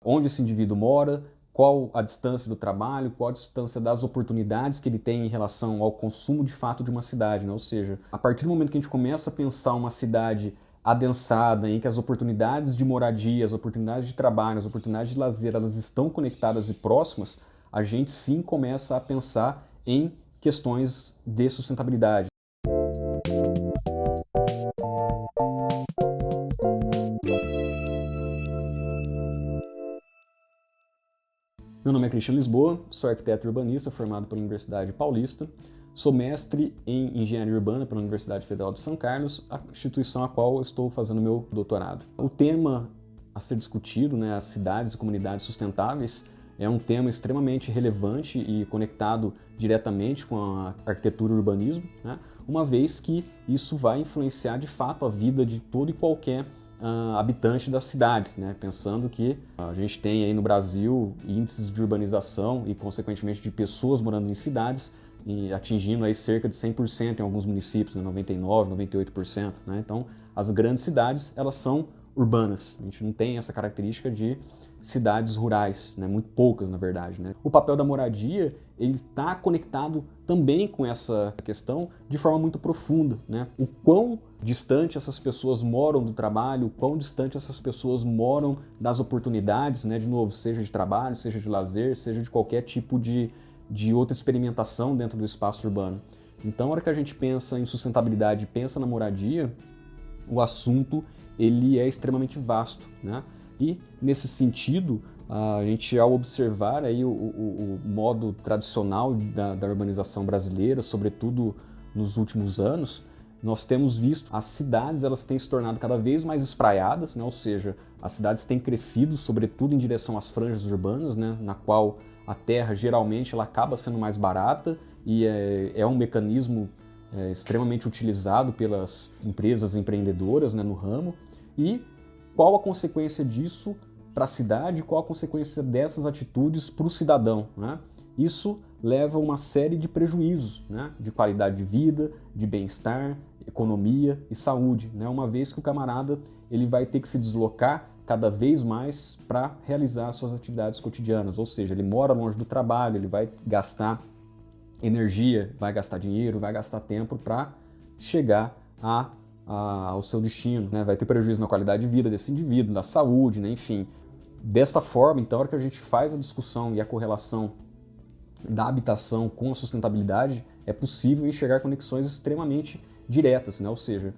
onde esse indivíduo mora, qual a distância do trabalho, qual a distância das oportunidades que ele tem em relação ao consumo de fato de uma cidade, né? Ou seja, a partir do momento que a gente começa a pensar uma cidade adensada, em que as oportunidades de moradia, as oportunidades de trabalho, as oportunidades de lazer, elas estão conectadas e próximas, a gente sim começa a pensar em questões de sustentabilidade. Meu nome é Cristian Lisboa, sou arquiteto urbanista formado pela Universidade Paulista, sou mestre em Engenharia Urbana pela Universidade Federal de São Carlos, a instituição a qual eu estou fazendo meu doutorado. O tema a ser discutido, as cidades e comunidades sustentáveis, é um tema extremamente relevante e conectado diretamente com a arquitetura e o urbanismo, uma vez que isso vai influenciar de fato a vida de todo e qualquer habitante das cidades, pensando que a gente tem aí no Brasil índices de urbanização e consequentemente de pessoas morando em cidades e atingindo aí cerca de 100% em alguns municípios, 99%, 98%, Então as grandes cidades elas são urbanas, a gente não tem essa característica de cidades rurais, muito poucas na verdade. O papel da moradia ele está conectado também com essa questão de forma muito profunda. O quão distante essas pessoas moram do trabalho, o quão distante essas pessoas moram das oportunidades, de novo, seja de trabalho, seja de lazer, seja de qualquer tipo de outra experimentação dentro do espaço urbano. Então, na hora que a gente pensa em sustentabilidade, pensa na moradia, o assunto ele é extremamente vasto, E, nesse sentido, a gente, ao observar aí o modo tradicional da urbanização brasileira, sobretudo nos últimos anos, nós temos visto as cidades elas têm se tornado cada vez mais espraiadas, ou seja, as cidades têm crescido, sobretudo em direção às franjas urbanas, na qual a terra geralmente ela acaba sendo mais barata e é um mecanismo extremamente utilizado pelas empresas empreendedoras no ramo. E qual a consequência disso para a cidade, qual a consequência dessas atitudes para o cidadão? Isso leva a uma série de prejuízos, de qualidade de vida, de bem-estar, economia e saúde, uma vez que o camarada ele vai ter que se deslocar cada vez mais para realizar suas atividades cotidianas, ou seja, ele mora longe do trabalho, ele vai gastar energia, vai gastar dinheiro, vai gastar tempo para chegar ao seu destino, vai ter prejuízo na qualidade de vida desse indivíduo, da saúde, enfim. Desta forma, então, a hora que a gente faz a discussão e a correlação da habitação com a sustentabilidade, é possível enxergar conexões extremamente diretas, ou seja,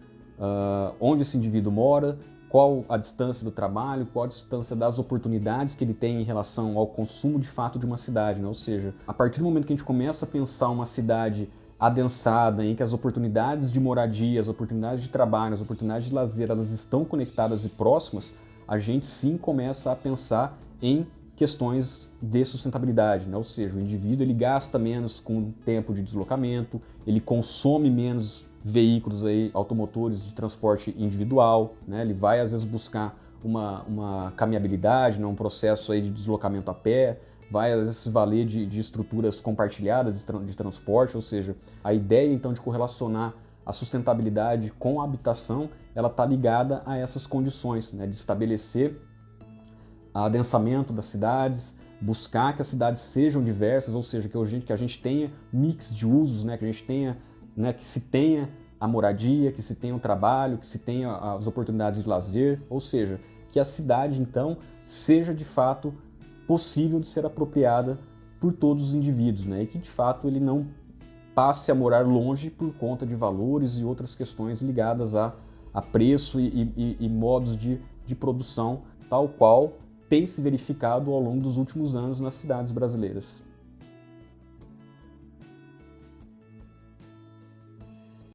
onde esse indivíduo mora, qual a distância do trabalho, qual a distância das oportunidades que ele tem em relação ao consumo de fato de uma cidade, Ou seja, a partir do momento que a gente começa a pensar uma cidade adensada, em que as oportunidades de moradia, as oportunidades de trabalho, as oportunidades de lazer, elas estão conectadas e próximas, a gente sim começa a pensar em questões de sustentabilidade, Ou seja, o indivíduo ele gasta menos com tempo de deslocamento, ele consome menos veículos automotores de transporte individual, Ele vai às vezes buscar uma caminhabilidade, um processo de deslocamento a pé, vai às vezes se valer de estruturas compartilhadas de transporte, ou seja, a ideia então de correlacionar a sustentabilidade com a habitação, ela está ligada a essas condições, de estabelecer o adensamento das cidades, buscar que as cidades sejam diversas, ou seja, que a gente tenha mix de usos, que a gente tenha, que se tenha a moradia, que se tenha o trabalho, que se tenha as oportunidades de lazer, ou seja, que a cidade então seja de fato possível de ser apropriada por todos os indivíduos, e que de fato ele não passe a morar longe por conta de valores e outras questões ligadas a preço e modos de produção, tal qual tem se verificado ao longo dos últimos anos nas cidades brasileiras.